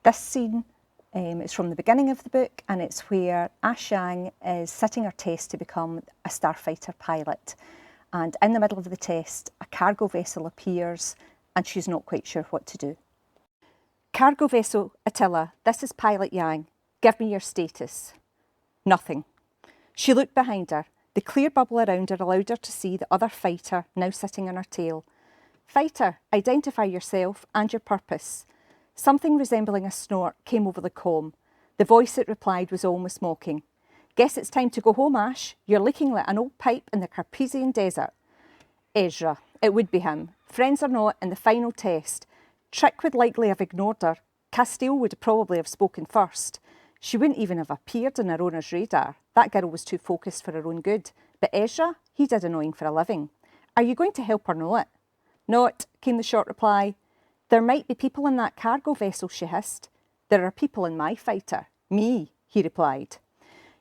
This scene is from the beginning of the book, and it's where Ash Yang is sitting her test to become a starfighter pilot. And in the middle of the test, a cargo vessel appears and she's not quite sure what to do. Cargo vessel Attila, this is Pilot Yang. Give me your status. Nothing. She looked behind her. The clear bubble around her allowed her to see the other fighter now sitting on her tail. Fighter, identify yourself and your purpose. Something resembling a snort came over the comm. The voice that replied was almost mocking. Guess it's time to go home, Ash. You're leaking like an old pipe in the Carpathian desert. Ezra, it would be him. Friends or not, in the final test. Trick would likely have ignored her. Castile would probably have spoken first. She wouldn't even have appeared on her owner's radar. That girl was too focused for her own good. But Ezra, he did annoying for a living. Are you going to help her know it? Not, came the short reply. There might be people in that cargo vessel, she hissed. There are people in my fighter. Me, he replied.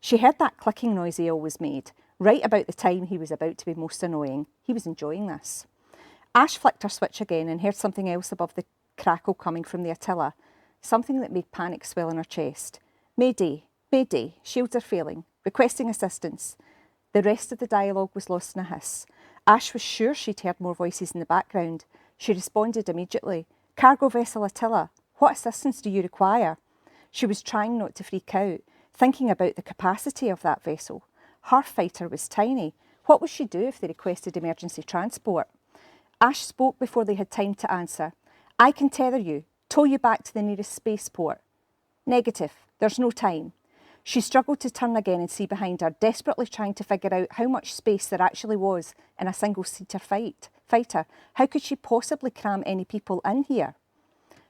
She heard that clicking noise he always made, right about the time he was about to be most annoying. He was enjoying this. Ash flicked her switch again and heard something else above the crackle coming from the Attila, something that made panic swell in her chest. Mayday, Mayday, shields are failing, requesting assistance. The rest of the dialogue was lost in a hiss. Ash was sure she'd heard more voices in the background. She responded immediately. Cargo vessel Attila, what assistance do you require? She was trying not to freak out, thinking about the capacity of that vessel. Her fighter was tiny. What would she do if they requested emergency transport? Ash spoke before they had time to answer. I can tether you, tow you back to the nearest spaceport. Negative, there's no time. She struggled to turn again and see behind her, desperately trying to figure out how much space there actually was in a single-seater fighter. How could she possibly cram any people in here?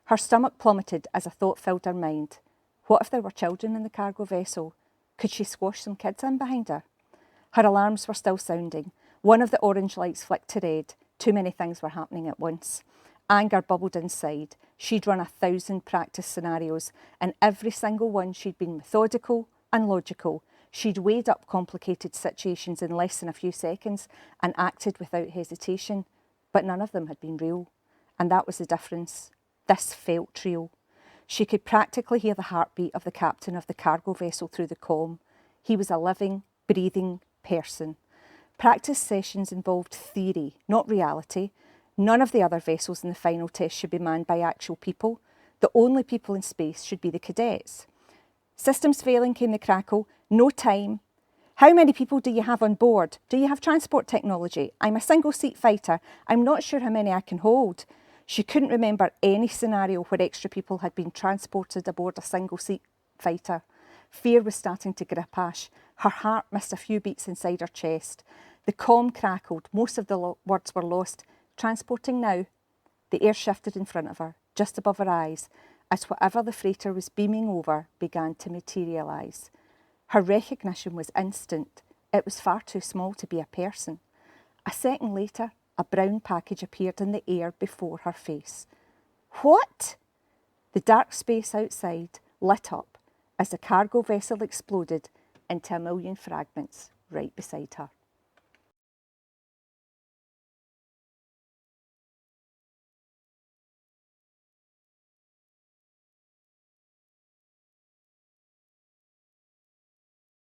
Her stomach plummeted as a thought filled her mind. What if there were children in the cargo vessel? Could she squash some kids in behind her? Her alarms were still sounding. One of the orange lights flicked to red. Too many things were happening at once. Anger bubbled inside. She'd run 1,000 practice scenarios, and every single one she'd been methodical and logical. She'd weighed up complicated situations in less than a few seconds and acted without hesitation. But none of them had been real. And that was the difference. This felt real. She could practically hear the heartbeat of the captain of the cargo vessel through the comm. He was a living, breathing person. Practice sessions involved theory, not reality. None of the other vessels in the final test should be manned by actual people. The only people in space should be the cadets. Systems failing, came the crackle. No time. How many people do you have on board? Do you have transport technology? I'm a single-seat fighter. I'm not sure how many I can hold. She couldn't remember any scenario where extra people had been transported aboard a single-seat fighter. Fear was starting to grip Ash. Her heart missed a few beats inside her chest. The comm crackled. Most of the words were lost. Transporting now. The air shifted in front of her, just above her eyes, as whatever the freighter was beaming over began to materialise. Her recognition was instant. It was far too small to be a person. A second later, a brown package appeared in the air before her face. What? The dark space outside lit up as the cargo vessel exploded into 1,000,000 fragments right beside her.